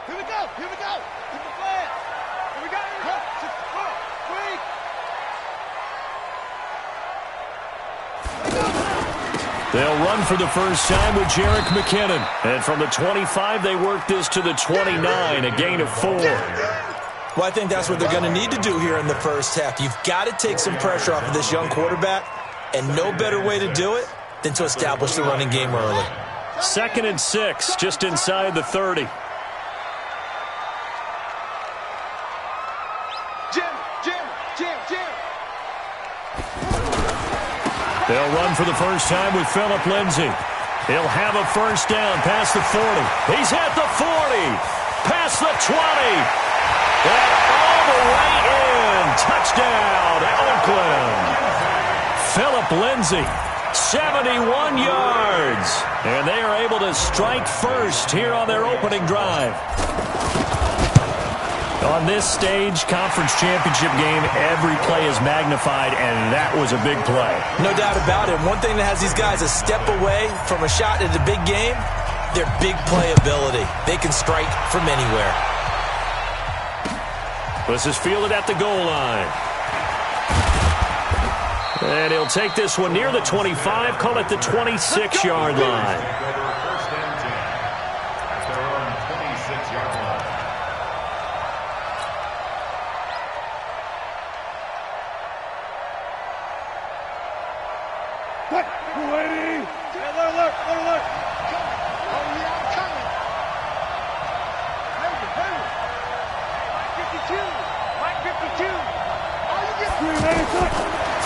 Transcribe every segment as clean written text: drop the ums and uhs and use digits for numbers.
Here we go. Here we go. Keep the flag. Here we go. They'll run for the first time with Jerick McKinnon. And from the 25, they work this to the 29, a gain of 4. Well, I think that's what they're going to need to do here in the first half. You've got to take some pressure off of this young quarterback, and no better way to do it than to establish the running game early. 2nd and 6, just inside the 30. They'll run for the first time with Phillip Lindsay. He'll have a first down past the 40. He's at the 40, past the 20, and all the way in. Touchdown, Oakland. Phillip Lindsay, 71 yards. And they are able to strike first here on their opening drive. On this stage, conference championship game, every play is magnified, and that was a big play. No doubt about it. One thing that has these guys a step away from a shot at a big game, their big play ability. They can strike from anywhere. This is fielded at the goal line. And he'll take this one near the 25, call it the 26-yard line.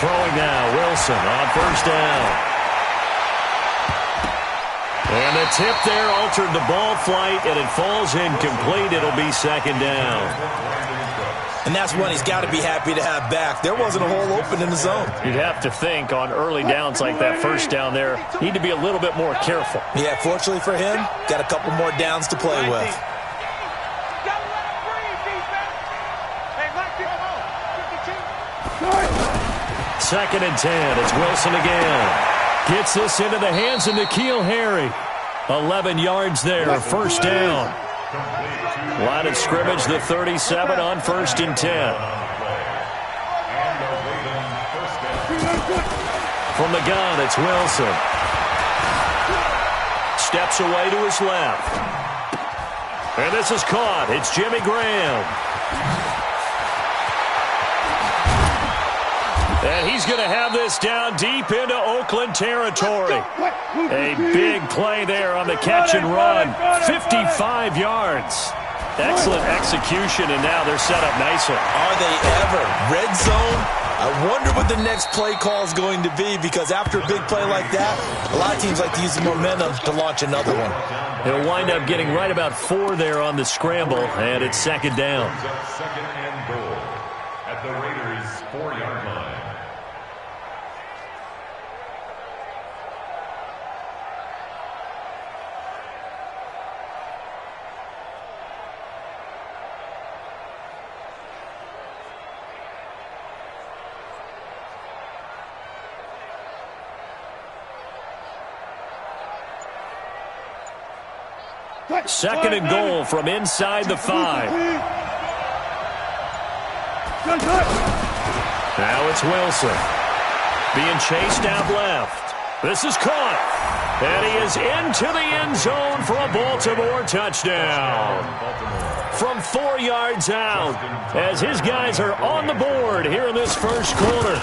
Throwing now, Wilson on first down. And the tip there altered the ball flight, and it falls incomplete. It'll be 2nd down. And that's one he's got to be happy to have back. There wasn't a hole open in the zone. You'd have to think on early downs like that first down there, need to be a little bit more careful. Yeah, fortunately for him, got a couple more downs to play with. 2nd and 10. It's Wilson again. Gets this into the hands of N'Keal Harry. 11 yards there, first down. Line of scrimmage, the 37 on 1st and 10. From the gun, it's Wilson. Steps away to his left. And this is caught. It's Jimmy Graham. And he's going to have this down deep into Oakland territory. A big play there on the catch and run. 55 yards. Excellent execution, and now they're set up nicely. Are they ever? Red zone? I wonder what the next play call is going to be, because after a big play like that, a lot of teams like to use the momentum to launch another one. He'll wind up getting right about 4 there on the scramble, and it's 2nd down. 2nd and goal at the Raiders' 4-yard line. Second and goal from inside the 5. Now it's Wilson. Being chased out left. This is caught. And he is into the end zone for a Baltimore touchdown. From 4 yards out, as his guys are on the board here in this first quarter.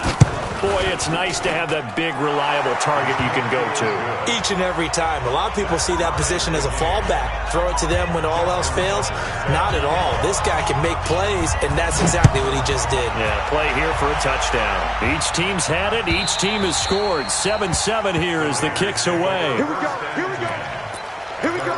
Boy, it's nice to have that big, reliable target you can go to. Each and every time. A lot of people see that position as a fallback. Throw it to them when all else fails. Not at all. This guy can make plays, and that's exactly what he just did. Yeah, play here for a touchdown. Each team's had it. Each team has scored. 7-7 here as the kick's away. Here we go. Here we go. Here we go.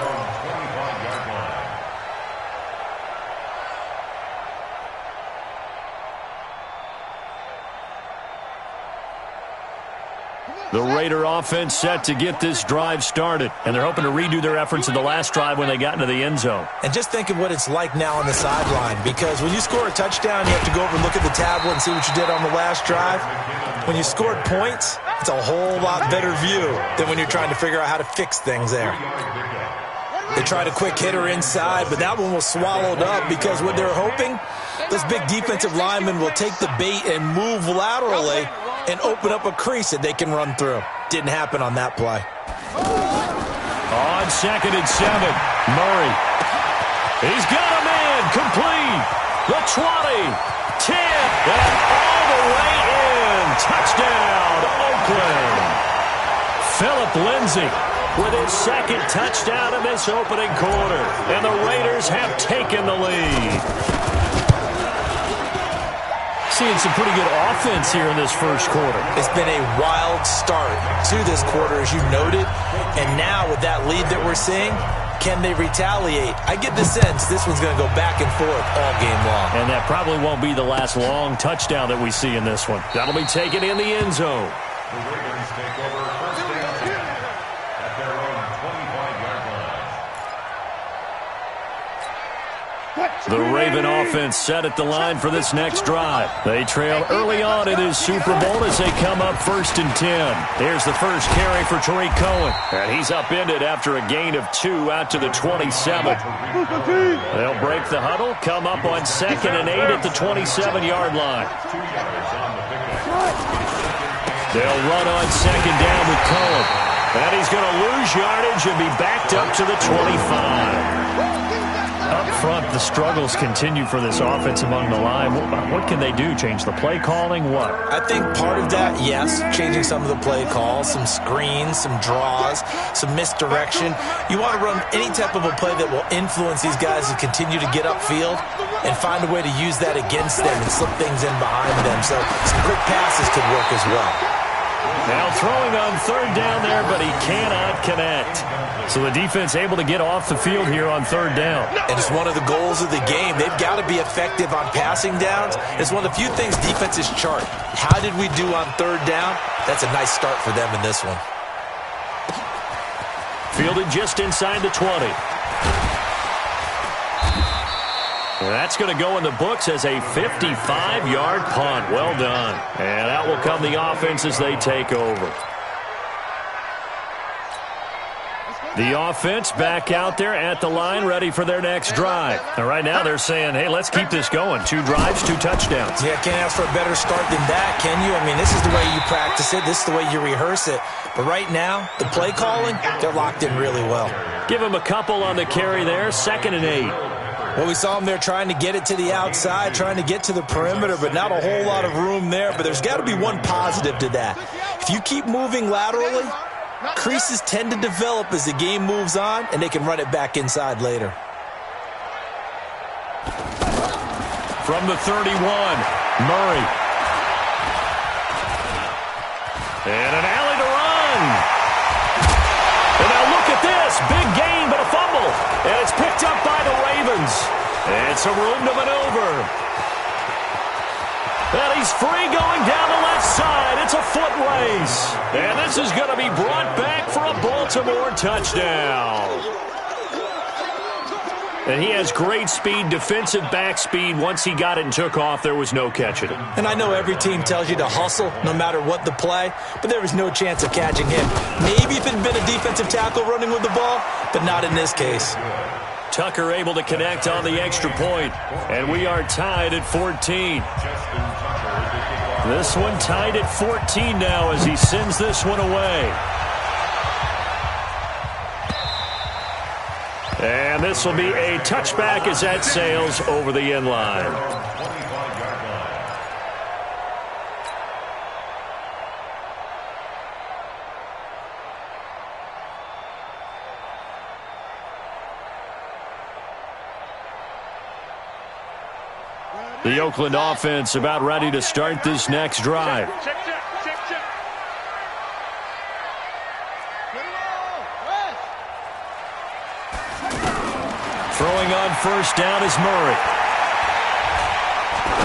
The Raider offense set to get this drive started, and they're hoping to redo their efforts in the last drive when they got into the end zone. And just think of what it's like now on the sideline, because when you score a touchdown, you have to go over and look at the tablet and see what you did on the last drive. When you scored points, it's a whole lot better view than when you're trying to figure out how to fix things there. They tried a quick hitter inside, but that one was swallowed up because what they're hoping, those big defensive linemen will take the bait and move laterally and open up a crease that they can run through. Didn't happen on that play. On 2nd and 7, Murray. He's got a man, complete. The 20, 10, and all the way in. Touchdown, Oakland. Philip Lindsay with his 2nd touchdown in this opening quarter. And the Raiders have taken the lead. Seeing some pretty good offense here in this first quarter. It's been a wild start to this quarter, as you noted. And now with that lead that we're seeing, can they retaliate? I get the sense this one's going to go back and forth all game long. And that probably won't be the last long touchdown that we see in this one. That'll be taken in the end zone. The Ravens take over first down at their own 25-yard line. The Raven offense set at the line for this next drive. They trail early on in this Super Bowl as they come up 1st and 10. Here's the first carry for Tariq Cohen. And he's upended after a gain of 2 out to the 27. They'll break the huddle, come up on 2nd and 8 at the 27-yard line. 2 yards on the pickup. They'll run on 2nd down with Cohen. And he's going to lose yardage and be backed up to the 25. Up front, the struggles continue for this offense among the line. What can they do? Change the play calling? What? I think part of that, yes, changing some of the play calls, some screens, some draws, some misdirection. You want to run any type of a play that will influence these guys to continue to get upfield and find a way to use that against them and slip things in behind them. So some quick passes could work as well. Now throwing on 3rd down there, but he cannot connect. So the defense able to get off the field here on 3rd down. And it's one of the goals of the game. They've got to be effective on passing downs. It's one of the few things defenses chart. How did we do on 3rd down? That's a nice start for them in this one. Fielded just inside the 20. And that's going to go in the books as a 55-yard punt. Well done. And out will come the offense as they take over. The offense back out there at the line, ready for their next drive. And right now they're saying, hey, let's keep this going. 2 drives, 2 touchdowns. Yeah, can't ask for a better start than that, can you? I mean, this is the way you practice it. This is the way you rehearse it. But right now, the play calling, they're locked in really well. Give them a couple on the carry there, 2nd and 8. Well, we saw them there trying to get it to the outside, trying to get to the perimeter, but not a whole lot of room there. But there's got to be one positive to that. If you keep moving laterally, creases tend to develop as the game moves on, and they can run it back inside later. From the 31, Murray. And an alley to run. And now look at this. Big gain, but a fumble. And it's picked up by the Ravens. And some room to maneuver. And he's free going down the left side. It's a foot race. And this is going to be brought back for a Baltimore touchdown. And he has great speed, defensive back speed. Once he got it and took off, there was no catching it. And I know every team tells you to hustle no matter what the play, but there was no chance of catching him. Maybe if it had been a defensive tackle running with the ball, but not in this case. Tucker able to connect on the extra point, and we are tied at 14. This one tied at 14 now as he sends this one away. And this will be a touchback as that sails over the end line. The Oakland offense about ready to start this next drive. Throwing on first down is Murray.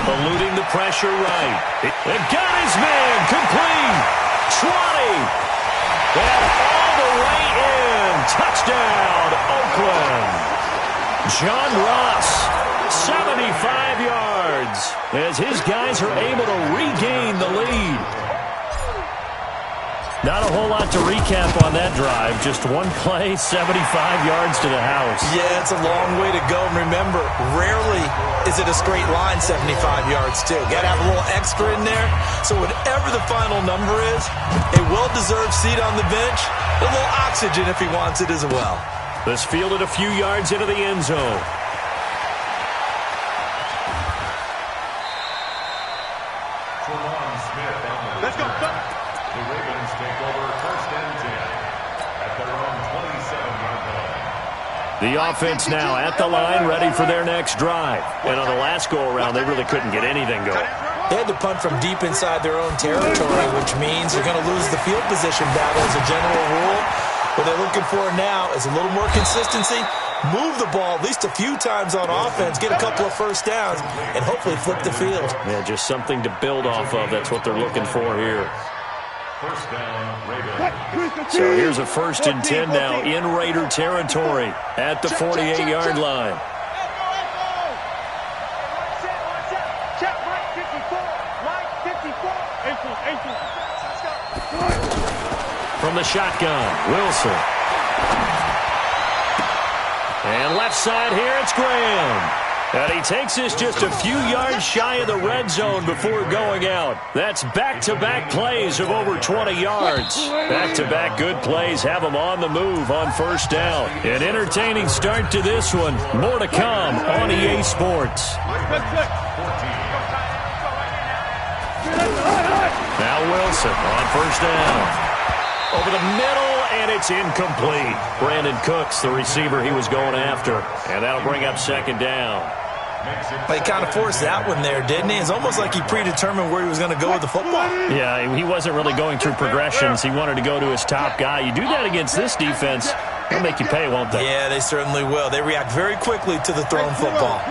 Eluding the pressure right. It got his man complete. 20. And all the way in. Touchdown, Oakland. John Ross, 75 yards, as his guys are able to regain the lead. Not a whole lot to recap on that drive. Just one play, 75 yards to the house. Yeah, it's a long way to go. And remember, rarely is it a straight line 75 yards, too. Got to have a little extra in there. So whatever the final number is, a well-deserved seat on the bench, a little oxygen if he wants it as well. This fielded a few yards into the end zone. Let's go. The Ravens take over first and 10 at their own 27-yard line. The offense now at the line, ready for their next drive. And on the last go-around, they really couldn't get anything going. They had to punt from deep inside their own territory, which means you're going to lose the field position battle as a general rule. What they're looking for now is a little more consistency, move the ball at least a few times on offense, get a couple of first downs, and hopefully flip the field. Yeah, just something to build off of. That's what they're looking for here. First down, Ravens. So here's a 1st and 10 now in Raider territory at the 48-yard line. Check, Mike 54. Mike 54. From the shotgun, Wilson. And left side here, it's Graham. And he takes us just a few yards shy of the red zone before going out. That's back-to-back plays of over 20 yards. Back-to-back good plays have him on the move on first down. An entertaining start to this one. More to come on EA Sports. Now Wilson on first down. Over the middle, and it's incomplete. Brandon Cooks, the receiver he was going after. And that'll bring up second down. He kind of forced that one there, didn't he? It's almost like he predetermined where he was going to go with the football. Yeah, he wasn't really going through progressions. He wanted to go to his top guy. You do that against this defense, they'll make you pay, won't they? Yeah, they certainly will. They react very quickly to the thrown football.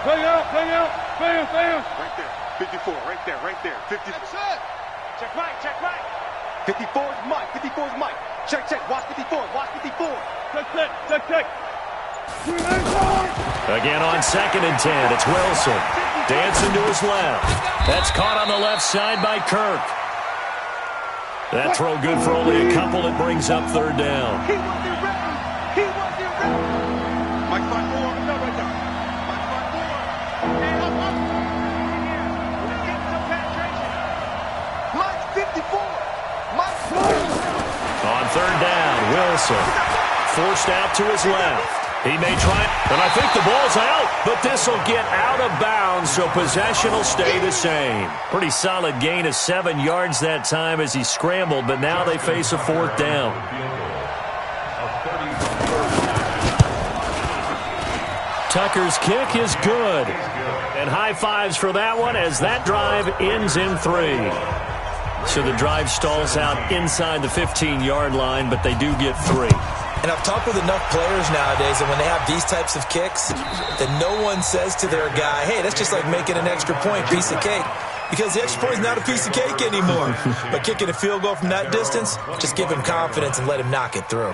Play out. Right there. 54, right there. 50. Check Mike. 54 is Mike. Check. Watch 54. Check. Again on 2nd and 10, it's Wilson. Dancing to his left. That's caught on the left side by Kirk. That throw good for only a couple. It brings up third down. He wasn't ready. Mike 5-4. No, right there. Mike 5-4. Hey, up. Let's get some penetration. Mike 54. Mike 4. On third down, Wilson forced out to his left. He may try it, and I think the ball's out, but this will get out of bounds, so possession will stay the same. Pretty solid gain of 7 yards that time as he scrambled, but now they face a 4th down. Tucker's kick is good. And high fives for that one as that drive ends in 3. So the drive stalls out inside the 15-yard line, but they do get 3. And I've talked with enough players nowadays that when they have these types of kicks, that no one says to their guy, hey, that's just like making an extra point, piece of cake. Because the extra point is not a piece of cake anymore. But kicking a field goal from that distance, just give him confidence and let him knock it through.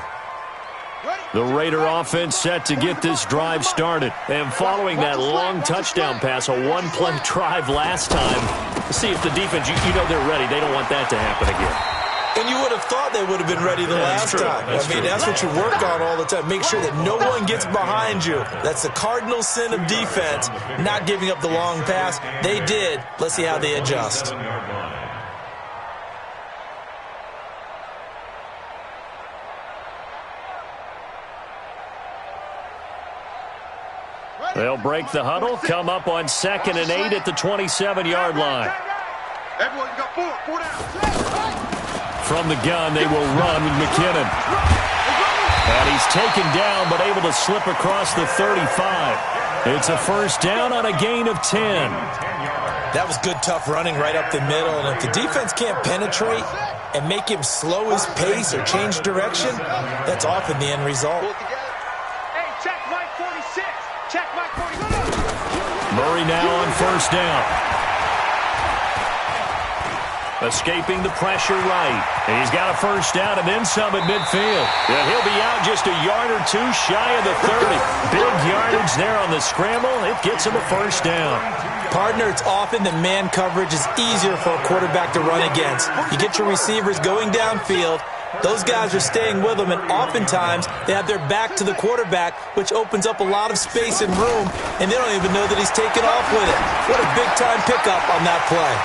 The Raider offense set to get this drive started. And following that long touchdown pass, a one-play drive last time, see if the defense, you know they're ready. They don't want that to happen again. And you would have thought they would have been ready the last time. That's what you work on all the time. Make sure that no one gets behind you. That's the cardinal sin of defense, not giving up the long pass. They did. Let's see how they adjust. They'll break the huddle, come up on 2nd and 8 at the 27-yard line. Everyone got 4 down. From the gun, they will run with McKinnon. And he's taken down, but able to slip across the 35. It's a first down on a gain of 10. That was good, tough running right up the middle. And if the defense can't penetrate and make him slow his pace or change direction, that's often the end result. Hey, check Mike 46. Check Mike 46. Murray now on first down. Escaping the pressure right. And he's got a first down and then some at midfield. And he'll be out just a yard or two shy of the 30. Big yardage there on the scramble. It gets him a first down. Partner, it's often that man coverage is easier for a quarterback to run against. You get your receivers going downfield. Those guys are staying with them, and oftentimes they have their back to the quarterback, which opens up a lot of space and room, and they don't even know that he's taken off with it. What a big-time pickup on that play.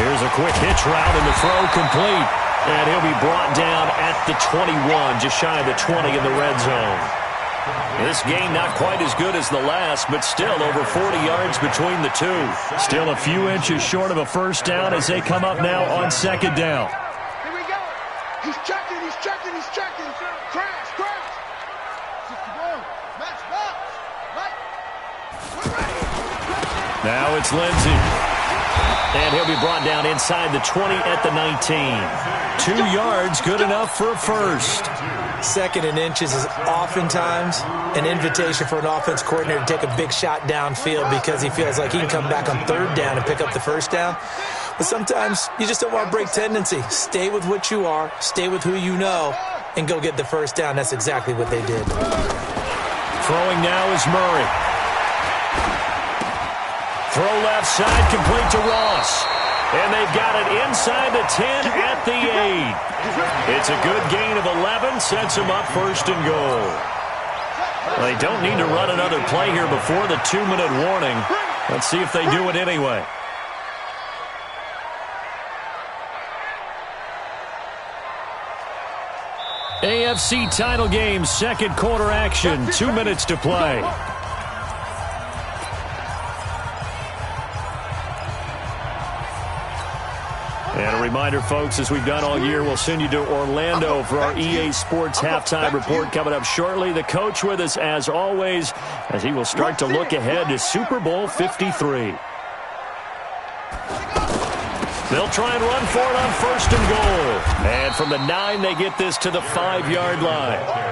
Here's a quick hitch route, and the throw complete. And he'll be brought down at the 21, just shy of the 20 in the red zone. This game not quite as good as the last, but still over 40 yards between the two. Still a few inches short of a first down as they come up now on second down. Here we go. He's checking, he's checking, he's checking. Crash, crash. 61. Match box. Right. We're ready. Now it's Lindsey. And he'll be brought down inside the 20 at the 19. 2 yards, good enough for a first. Second and inches is oftentimes an invitation for an offense coordinator to take a big shot downfield because he feels like he can come back on third down and pick up the first down. But sometimes you just don't want to break tendency. Stay with what you are, stay with who you know, and go get the first down. That's exactly what they did. Throwing now is Murray. Throw left side, complete to Ross. And they've got it inside the 10 at the 8. It's a good gain of 11, sets them up first and goal. Well, they don't need to run another play here before the 2-minute warning. Let's see if they do it anyway. AFC title game, second quarter action, 2 minutes to play. And a reminder, folks, as we've done all year, we'll send you to Orlando for our EA Sports halftime report coming up shortly. The coach with us, as always, as he will start to look ahead to Super Bowl 53. They'll try and run for it on first and goal. And from the 9, they get this to the 5-yard line.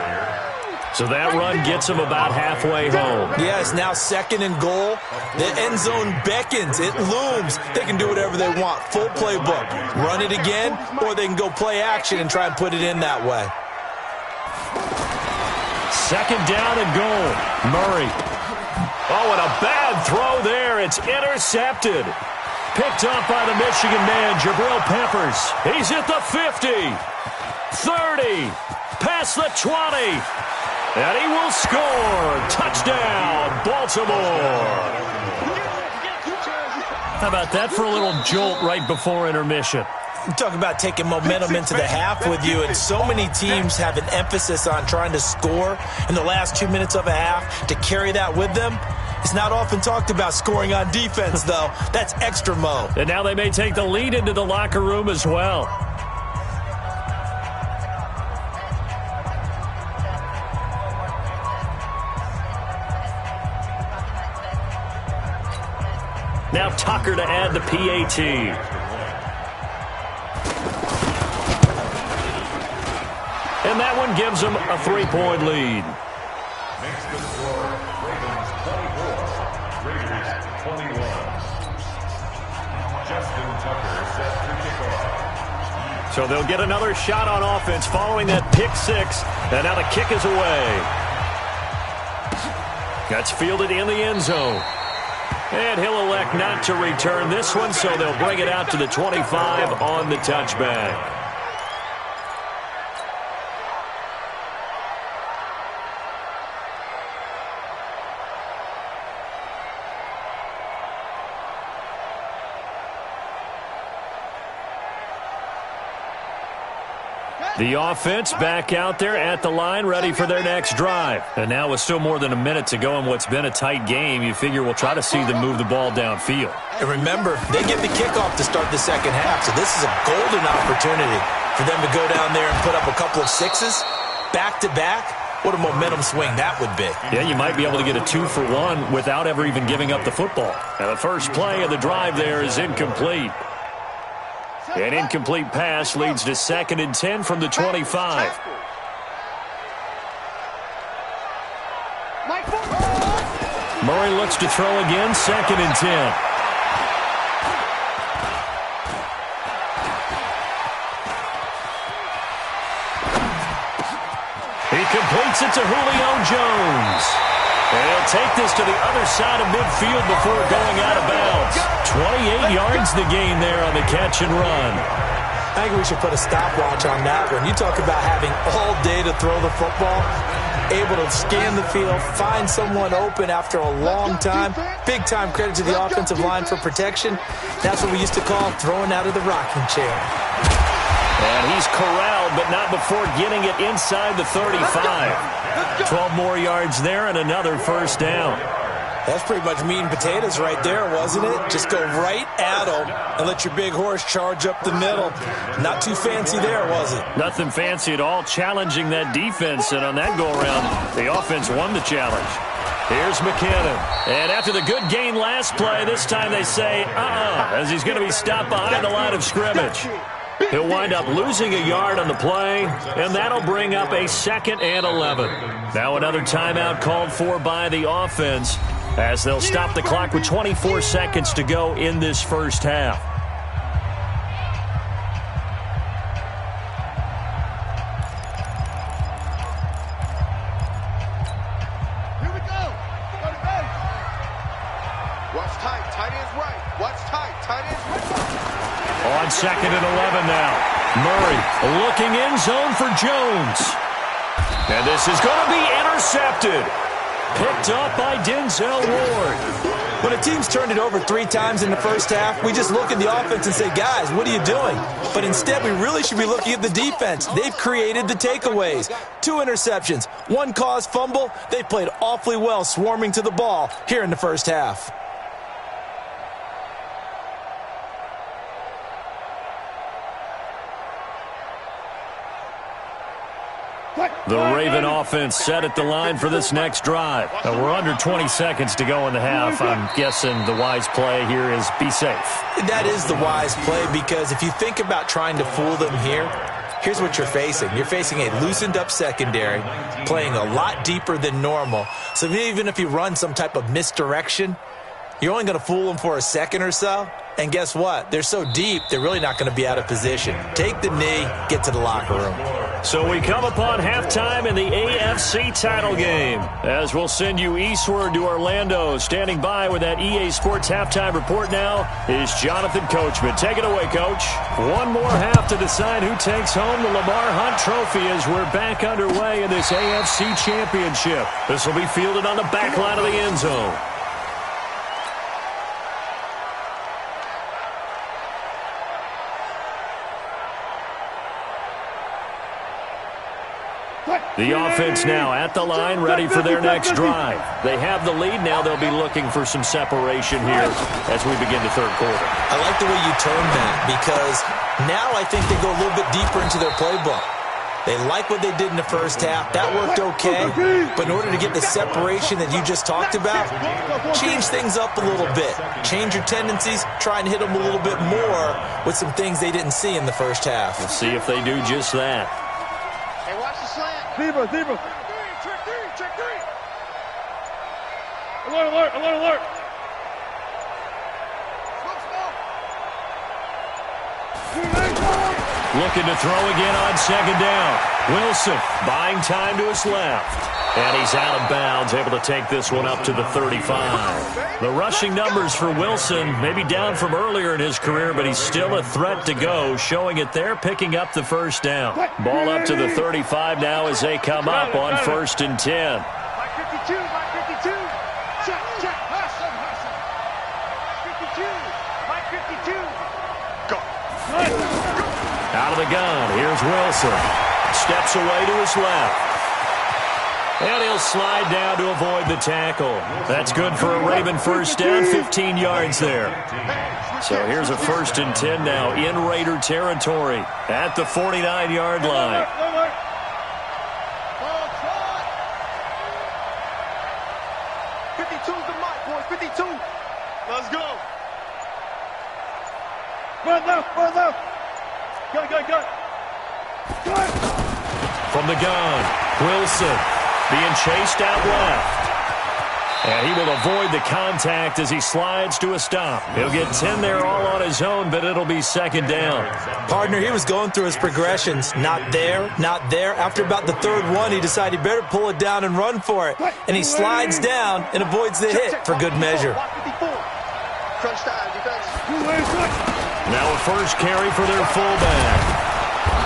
So that run gets them about halfway home. Yeah, it's now second and goal. The end zone beckons. It looms. They can do whatever they want. Full playbook. Run it again, or they can go play action and try and put it in that way. Second down and goal. Murray. Oh, and a bad throw there. It's intercepted. Picked up by the Michigan man, Jabril Peppers. He's at the 50. 30. Past the 20. And he will score. Touchdown, Baltimore. How about that for a little jolt right before intermission? You talk about taking momentum into the half with you, and so many teams have an emphasis on trying to score in the last 2 minutes of a half to carry that with them. It's not often talked about scoring on defense, though. That's extra mo. And now they may take the lead into the locker room as well. Now Tucker to add the PAT. And that one gives them a 3-point lead. Makes the score Ravens 24, Raiders 21. Justin Tucker set to kick off. So they'll get another shot on offense following that pick 6. And now the kick is away. That's fielded in the end zone. And he'll elect not to return this one, so they'll bring it out to the 25 on the touchback. The offense back out there at the line, ready for their next drive. And now with still more than a minute to go in what's been a tight game, you figure we'll try to see them move the ball downfield. And remember, they get the kickoff to start the second half, so this is a golden opportunity for them to go down there and put up a couple of 6s back-to-back. What a momentum swing that would be. Yeah, you might be able to get a 2-for-1 without ever even giving up the football. Now the first play of the drive there is incomplete. An incomplete pass leads to 2nd and 10 from the 25. Murray looks to throw again, 2nd and 10. completes it to Julio Jones. And he'll take this to the other side of midfield before going out of bounds. 28 yards the gain there on the catch and run. I think we should put a stopwatch on that one. You talk about having all day to throw the football, able to scan the field, find someone open after a long time. Big time credit to the offensive line for protection. That's what we used to call throwing out of the rocking chair. And he's corralled, but not before getting it inside the 35. 12 more yards there and another first down. That's pretty much meat and potatoes right there, wasn't it? Just go right at them and let your big horse charge up the middle. Not too fancy there, was it? Nothing fancy at all, challenging that defense. And on that go-around, the offense won the challenge. Here's McKinnon. And after the good gain last play, this time they say, as he's going to be stopped behind the line of scrimmage. He'll wind up losing a yard on the play, and that'll bring up a 2nd and 11. Now another timeout called for by the offense as they'll stop the clock with 24 seconds to go in this first half. Here we go. Watch tight. Tight end's right. Watch tight. Tight end's right. On 2nd and 11 now. Murray looking in zone for Jones. And this is going to be intercepted. Picked up by Denzel Ward. When a team's turned it over 3 times in the first half, we just look at the offense and say, guys, what are you doing? But instead, we really should be looking at the defense. They've created the takeaways. 2 interceptions, 1 caused fumble. They played awfully well swarming to the ball here in the first half. The Raven offense set at the line for this next drive. Now we're under 20 seconds to go in the half. I'm guessing the wise play here is be safe. That is the wise play, because if you think about trying to fool them here, here's what you're facing. You're facing a loosened up secondary, playing a lot deeper than normal. So even if you run some type of misdirection, you're only going to fool them for a second or so. And guess what? They're so deep, they're really not going to be out of position. Take the knee, get to the locker room. So we come upon halftime in the AFC title game, as we'll send you eastward to Orlando. Standing by with that EA Sports halftime report now is Jonathan Coachman. Take it away, Coach. One more half to decide who takes home the Lamar Hunt Trophy as we're back underway in this AFC Championship. This will be fielded on the back line of the end zone. The offense now at the line, ready for their next drive. They have the lead. Now they'll be looking for some separation here as we begin the third quarter. I like the way you termed that, because now I think they go a little bit deeper into their playbook. They like what they did in the first half. That worked okay. But in order to get the separation that you just talked about, change things up a little bit. Change your tendencies. Try and hit them a little bit more with some things they didn't see in the first half. We'll see if they do just that. Hey, watch the slant. Zebra. Check three. Alert. Looking to throw again on 2nd down. Wilson buying time to his left. And he's out of bounds, able to take this one up to the 35. The rushing numbers for Wilson maybe down from earlier in his career, but he's still a threat to go, showing it there, picking up the first down. Ball up to the 35 now as they come up on 1st and 10. Mike 52. Check. 52. Mike 52. Go. Out of the gun, here's Wilson. Steps away to his left. And he'll slide down to avoid the tackle. That's good for a Raven first down, 15 yards there. So here's a 1st and 10 now in Raider territory at the 49-yard line. 52's the mark, boys. 52. Let's go. Run left. Go. From the gun, Wilson being chased out left. And he will avoid the contact as he slides to a stop. He'll get 10 there all on his own, but it'll be second down. Partner, he was going through his progressions. Not there, not there. After about the third one, he decided he better pull it down and run for it. And he slides down and avoids the hit for good measure. Now a first carry for their fullback.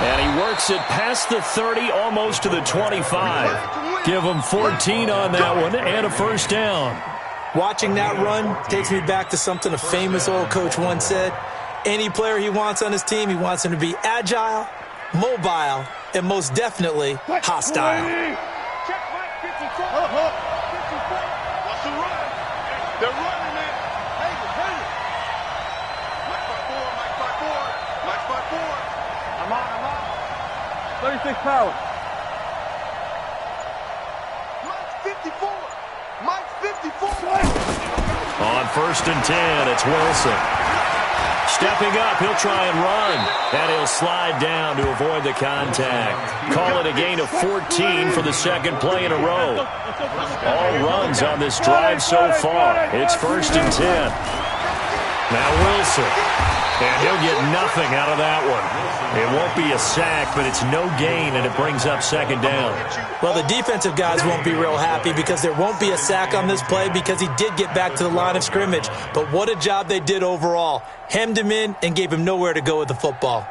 And he works it past the 30, almost to the 25. Give him 14 on that one and a first down. Watching that run takes me back to something a famous old coach once said. Any player he wants on his team, he wants him to be agile, mobile, and most definitely hostile. Check Mike 54. What's the run? They're running it. Hey, Mike 54, Mike 54, Mike 54. I'm on. 36 power. Mike 54. Mike 54. On first and 10, it's Wilson. Stepping up, he'll try and run. And he'll slide down to avoid the contact. Call it a gain of 14 for the second play in a row. All runs on this drive so far. It's first and 10. Now Wilson. And he'll get nothing out of that one. It won't be a sack, but it's no gain, and it brings up second down. Well, the defensive guys won't be real happy because there won't be a sack on this play because he did get back to the line of scrimmage. But what a job they did overall. Hemmed him in and gave him nowhere to go with the football.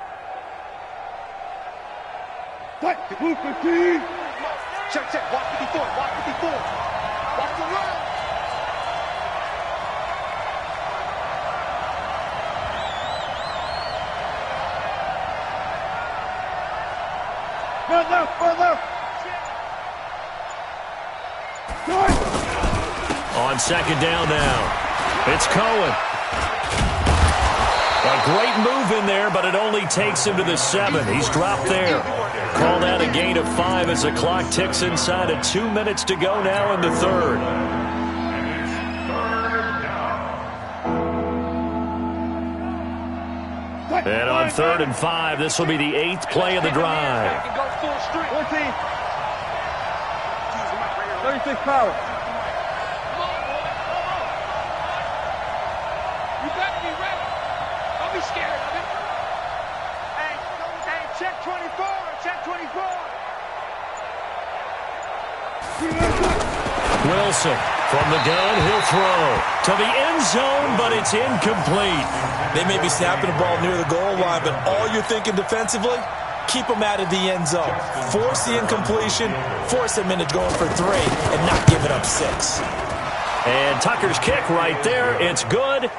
Check. Watch 54. Watch the run. On second down now, it's Cohen. A great move in there, but it only takes him to the 7. He's dropped there. Call that a gain of 5 as the clock ticks inside of 2 minutes to go now in the third. And on 3rd and 5, this will be the 8th play of the drive. 36 power. You better be ready. Don't be scared of it. Hey, check 24. Check 24. Wilson from the gun, he'll throw to the end zone, but it's incomplete. They may be snapping the ball near the goal line, but all you're thinking defensively, keep them out of the end zone. Force the incompletion, force them into going for 3, and not give it up 6. And Tucker's kick right there, it's good.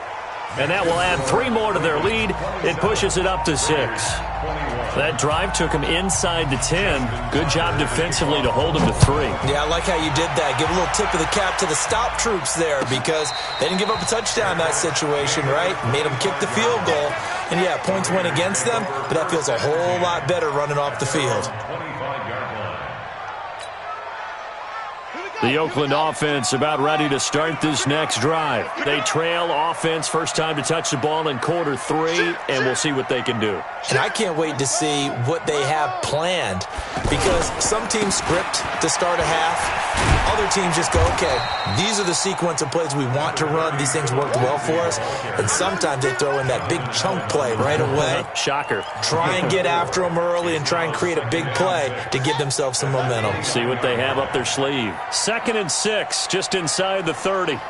And that will add 3 more to their lead. It pushes it up to 6. That drive took him inside the 10. Good job defensively to hold him to 3. Yeah, I like how you did that. Give a little tip of the cap to the stop troops there because they didn't give up a touchdown in that situation, right? Made them kick the field goal. And, yeah, points went against them, but that feels a whole lot better running off the field. The Oakland offense about ready to start this next drive. They trail offense, first time to touch the ball in quarter 3, and we'll see what they can do. And I can't wait to see what they have planned because some teams script to start a half. Other teams just go, okay, these are the sequence of plays we want to run. These things worked well for us. And sometimes they throw in that big chunk play right away. Shocker. Try and get after them early and try and create a big play to give themselves some momentum. See what they have up their sleeve. 2nd and 6, just inside the 30.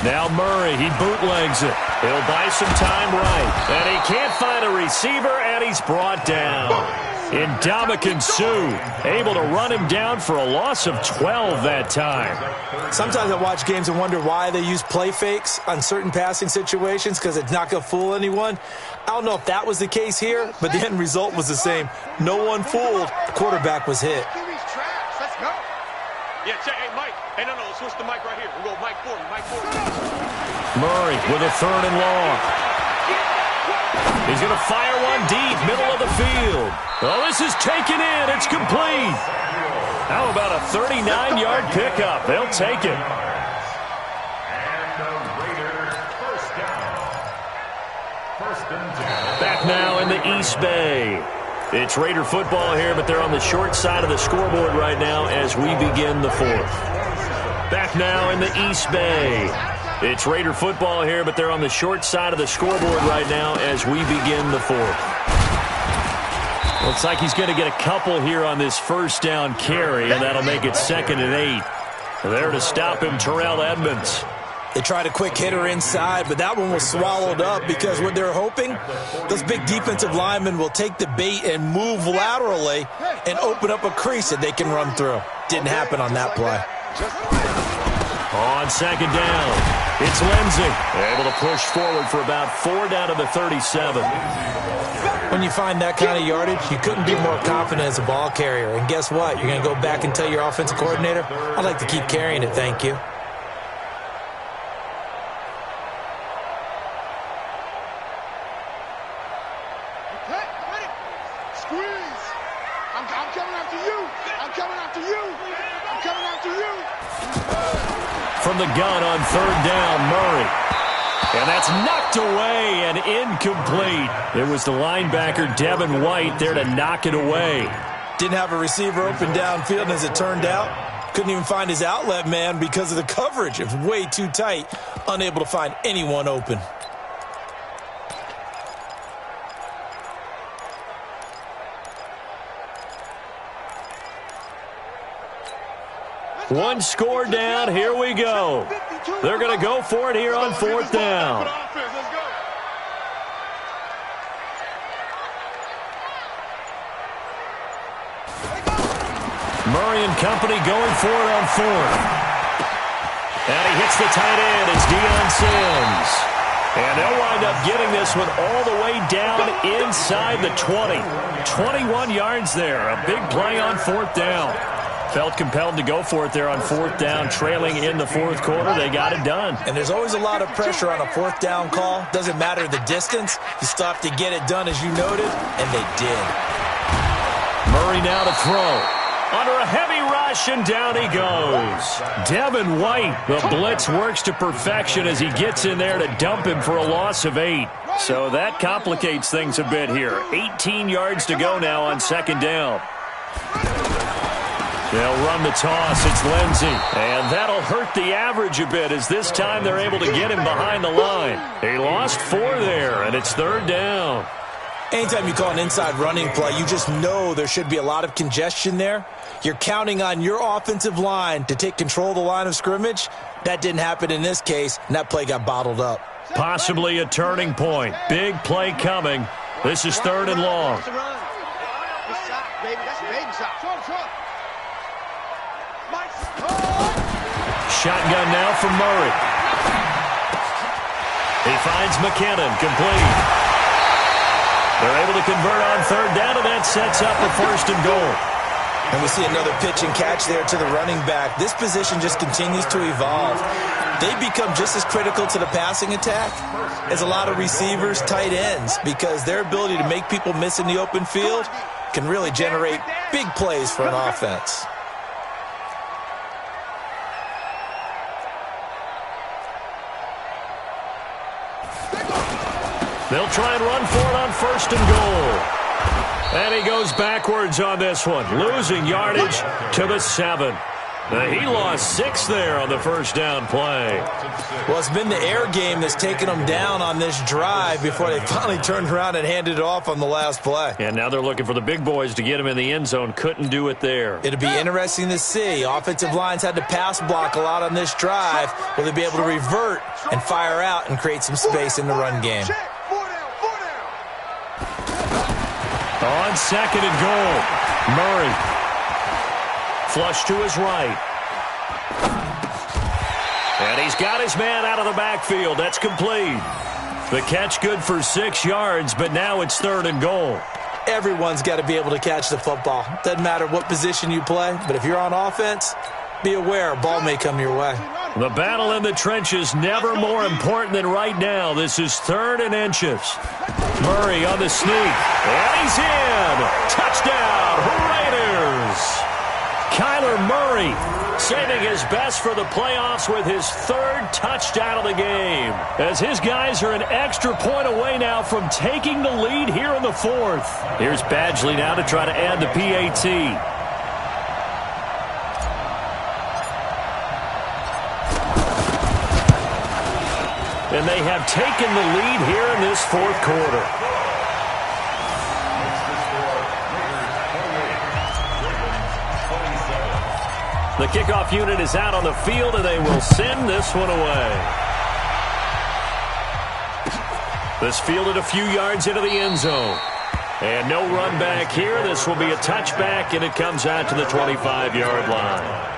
Now Murray, he bootlegs it. He'll buy some time right. And he can't find a receiver, and he's brought down. Ndamukong Suh, able to run him down for a loss of 12 that time. Sometimes I watch games and wonder why they use play fakes on certain passing situations because it's not going to fool anyone. I don't know if that was the case here, but the end result was the same. No one fooled. The quarterback was hit. Let's go. Yeah, check. Hey, Mike. Hey, no, switch the mic right here. We'll go Mike 40, Mike 40. Murray with a 3rd and long. He's going to fire one deep, middle of the field. Oh, this is taken in. It's complete. How about a 39-yard pickup? They'll take it. And the Raiders first down. First and 10. Back now in the East Bay. It's Raider football here, but they're on the short side of the scoreboard right now as we begin the fourth. Back now in the East Bay. It's Raider football here, but they're on the short side of the scoreboard right now as we begin the fourth. Looks like he's going to get a couple here on this first down carry, and that'll make it 2nd and 8. There to stop him, Terrell Edmunds. They tried a quick hitter inside, but that one was swallowed up because what they're hoping, those big defensive linemen will take the bait and move laterally and open up a crease that they can run through. Didn't happen on that play. On 2nd down, it's Lindsey. Able to push forward for about 4 down to the 37. When you find that kind of yardage, you couldn't be more confident as a ball carrier. And guess what? You're going to go back and tell your offensive coordinator, I'd like to keep carrying it, thank you. From the gun on 3rd down, Murray. And that's knocked away and incomplete. It was the linebacker, Devin White, there to knock it away. Didn't have a receiver open downfield, and as it turned out, couldn't even find his outlet man because of the coverage. It was way too tight, unable to find anyone open. One score down, here we go. They're going to go for it here on 4th down. Murray and company going for it on 4th. And he hits the tight end. It's Deion Sims. And they'll wind up getting this one all the way down inside the 20. 21 yards there. A big play on 4th down. Felt compelled to go for it there on 4th down, trailing in the 4th quarter. They got it done. And there's always a lot of pressure on a 4th down call. Doesn't matter the distance. You still have to get it done, as you noted, and they did. Murray now to throw. Under a heavy rush, and down he goes. Devin White, the blitz works to perfection as he gets in there to dump him for a loss of 8. So that complicates things a bit here. 18 yards to go now on 2nd down. They'll run the toss. It's Lindsey. And that'll hurt the average a bit as this time they're able to get him behind the line. He lost 4 there, and it's 3rd down. Anytime you call an inside running play, you just know there should be a lot of congestion there. You're counting on your offensive line to take control of the line of scrimmage. That didn't happen in this case, and that play got bottled up. Possibly a turning point. Big play coming. This is 3rd and long. Shotgun now from Murray. He finds McKinnon, complete. They're able to convert on 3rd down, and that sets up a 1st and goal. And we see another pitch and catch there to the running back. This position just continues to evolve. They become just as critical to the passing attack as a lot of receivers, tight ends, because their ability to make people miss in the open field can really generate big plays for an offense. They'll try and run for it on 1st and goal. And he goes backwards on this one, losing yardage to the 7. He lost 6 there on the 1st down play. Well, it's been the air game that's taken them down on this drive before they finally turned around and handed it off on the last play. And now they're looking for the big boys to get him in the end zone. Couldn't do it there. It'll be interesting to see. Offensive lines had to pass block a lot on this drive. Will they be able to revert and fire out and create some space in the run game? On 2nd and goal, Murray. Flush to his right. And he's got his man out of the backfield. That's complete. The catch good for 6 yards, but now it's 3rd and goal. Everyone's got to be able to catch the football. Doesn't matter what position you play, but if you're on offense, be aware a ball may come your way. The battle in the trenches never more important than right now. This is 3rd and inches. Murray on the sneak. And he's in. Touchdown, Raiders. Kyler Murray saving his best for the playoffs with his third touchdown of the game, as his guys are an extra point away now from taking the lead here in the fourth. Here's Badgley now to try to add the PAT. And they have taken the lead here in this fourth quarter. The kickoff unit is out on the field, and they will send this one away. This fielded a few yards into the end zone. And no run back here. This will be a touchback, and it comes out to the 25-yard line.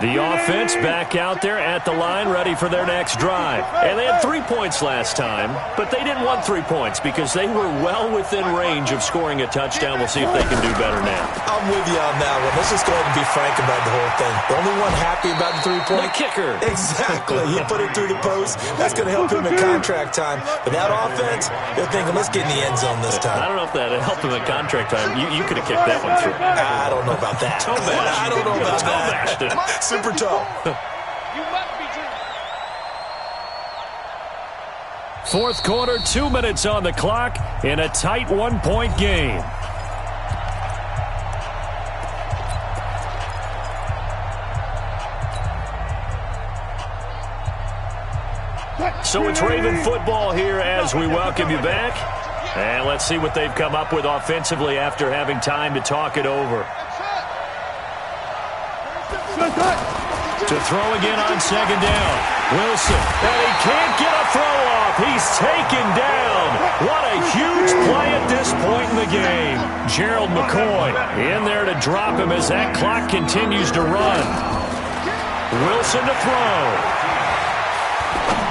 The offense back out there at the line, ready for their next drive. And they had 3 points last time, but they didn't want 3 points because they were well within range of scoring a touchdown. We'll see if they can do better now. I'm with you on that one. Let's just go ahead and be frank about the whole thing. The only one happy about the 3-point? The kicker. Exactly. He put it through the post. That's going to help him in contract time. But that offense, they're thinking, let's get in the end zone this time. I don't know if that helped him in contract time. You could have kicked that one through. I don't know about that. I don't know about that. Super toe. Fourth quarter, 2 minutes on the clock in a tight 1-point game. So it's Raven football here as we welcome you back. And let's see what they've come up with offensively after having time to talk it over. To throw again on second down. Wilson, and he can't get a throw off. He's taken down. What a huge play at this point in the game. Gerald McCoy in there to drop him as that clock continues to run. Wilson to throw.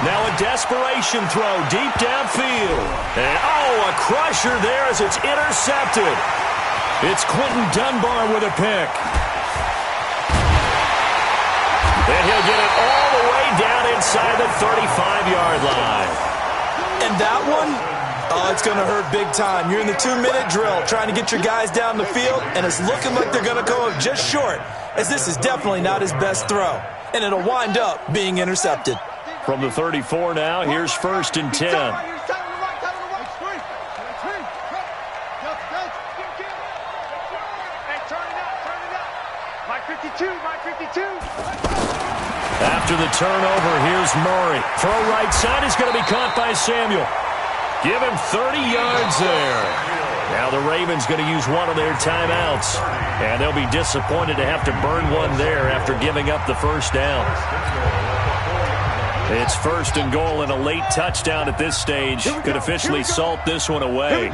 Now a desperation throw deep downfield. And a crusher there as it's intercepted. It's Quentin Dunbar with a pick. And he'll get it all the way down inside the 35-yard line. And that one, it's going to hurt big time. You're in the 2-minute drill trying to get your guys down the field, and it's looking like they're going to go just short, as this is definitely not his best throw. And it'll wind up being intercepted. From the 34 now, here's 1st and 10. After the turnover, here's Murray. Throw right side is going to be caught by Samuel. Give him 30 yards there. Now the Ravens going to use one of their timeouts. And they'll be disappointed to have to burn one there after giving up the first down. It's 1st and goal, and a late touchdown at this stage could officially salt this one away.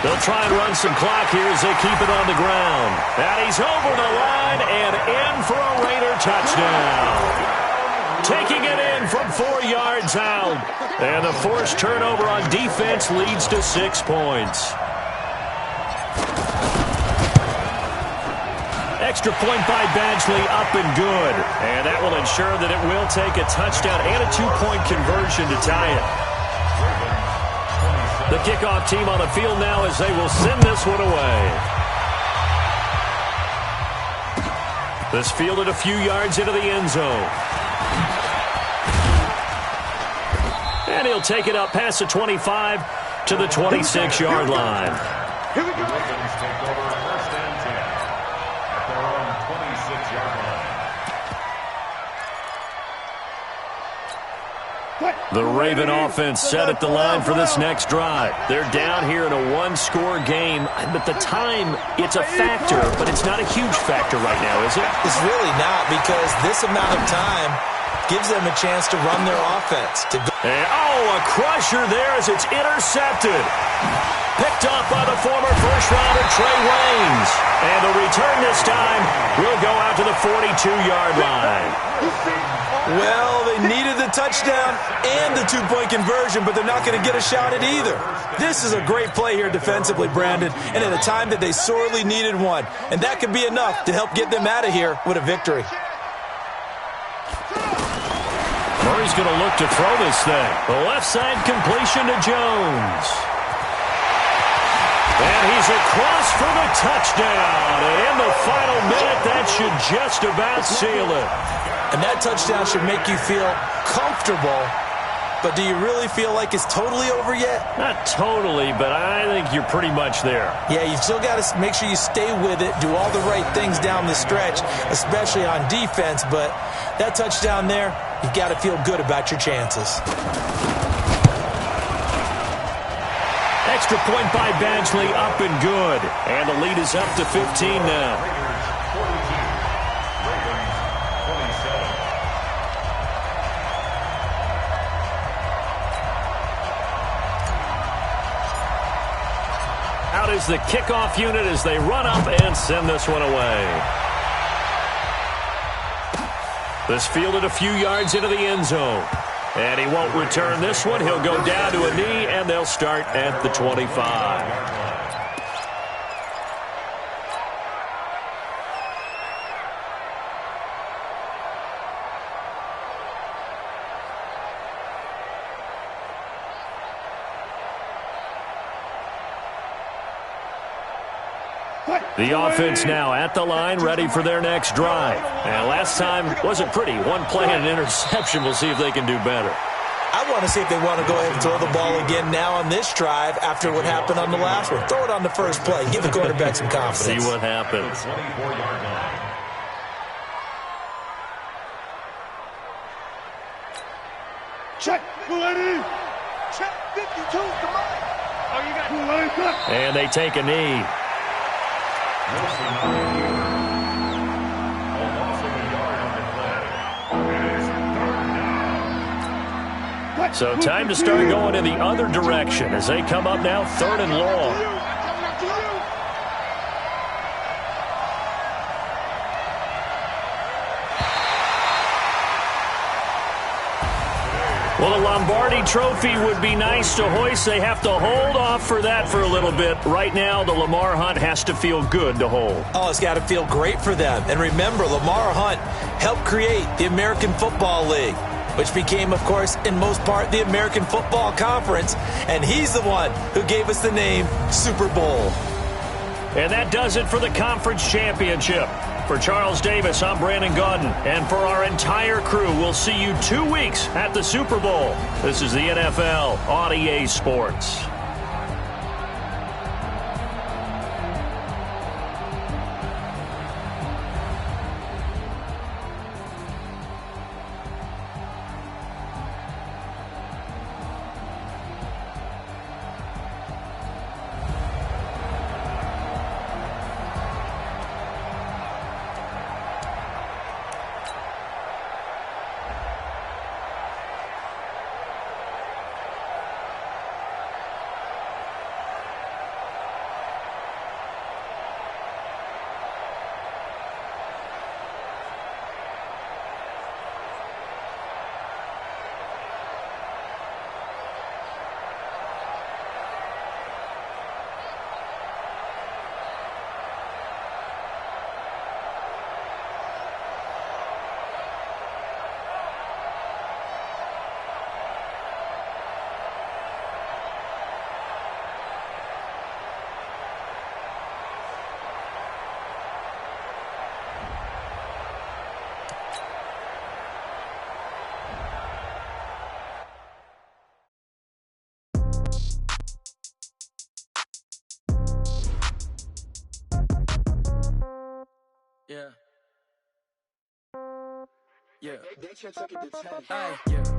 They'll try and run some clock here as they keep it on the ground. And he's over the line and in for a Raider touchdown. Taking it in from 4 yards out. And the forced turnover on defense leads to 6 points. Extra point by Badgley, up and good. And that will ensure that it will take a touchdown and a 2-point conversion to tie it. The kickoff team on the field now as they will send this one away. This fielded a few yards into the end zone. And he'll take it up past the 25 to the 26-yard line. Here we go. Ravens take over 1st and 10 at their own 26-yard line. The Raven offense set at the line for this next drive. They're down here in a 1-score game. But the time, it's a factor, but it's not a huge factor right now, is it? It's really not, because this amount of time gives them a chance to run their offense. And, a crusher there as it's intercepted. Picked off by the former first-rounder Trey Waynes. And the return this time will go out to the 42-yard line. Well, they needed the touchdown and the 2-point conversion, but they're not going to get a shot at either. This is a great play here defensively, Brandon, and at a time that they sorely needed one. And that could be enough to help get them out of here with a victory. Murray's going to look to throw this thing. The left side completion to Jones. And he's across for the touchdown. And in the final minute, that should just about seal it. And that touchdown should make you feel comfortable. But do you really feel like it's totally over yet? Not totally, but I think you're pretty much there. Yeah, you still got to make sure you stay with it, do all the right things down the stretch, especially on defense. But that touchdown there, you've got to feel good about your chances. Extra point by Badgley, up and good. And the lead is up to 15 now. Out is the kickoff unit as they run up and send this one away. This fielded a few yards into the end zone. And he won't return this one. He'll go down to a knee, and they'll start at the 25. The offense now at the line, ready for their next drive. And last time wasn't pretty. One play and an interception. We'll see if they can do better. I want to see if they want to go ahead and throw the ball again now on this drive after what happened on the last one. Throw it on the first play. Give the quarterback some confidence. See what happens. 24-yard line. Check. Check. 52. Come on. Oh, you got. And they take a knee. So time to start going in the other direction as they come up now 3rd and long. Well, the Lombardi Trophy would be nice to hoist. They have to hold off for that for a little bit. Right now, the Lamar Hunt has to feel good to hold. Oh, it's got to feel great for them. And remember, Lamar Hunt helped create the American Football League, which became, of course, in most part, the American Football Conference. And he's the one who gave us the name Super Bowl. And that does it for the conference championship. For Charles Davis, I'm Brandon Gaudin. And for our entire crew, we'll see you 2 weeks at the Super Bowl. This is the NFL on EA Sports. Yeah.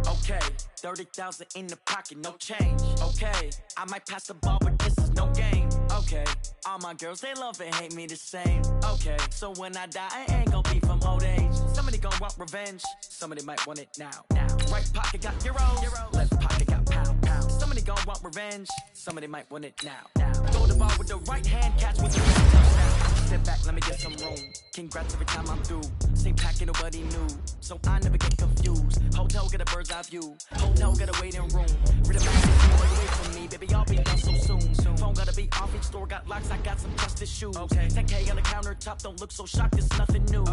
Okay, 30,000 in the pocket, no change. Okay, I might pass the ball, but this is no game. Okay, all my girls, they love and hate me the same. Okay, so when I die, I ain't gon' be from old age. Somebody gon' want revenge, somebody might want it now. Right pocket got euros, left pocket got pound. Somebody gon' want revenge, somebody might want it now. Throw the ball with the right hand, catch with the left touchdown. Sit back, let me get some room. Congrats every time I'm through. Same packet, nobody knew, so I never get confused. Hotel, get a bird's eye view. Hotel, get a waiting room. Rid of my away from me, baby, I'll be done so soon. Phone gotta be off, each store got locks, I got some trusted shoes. 10K on the countertop, don't look so shocked, it's nothing new.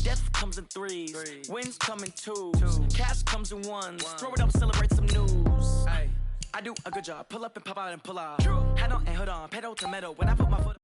Death comes in threes, wins come in twos, cash comes in ones. Throw it up, celebrate some news. I do a good job, pull up and pop out and pull out. Head on and hood on, pedal to metal. When I put my foot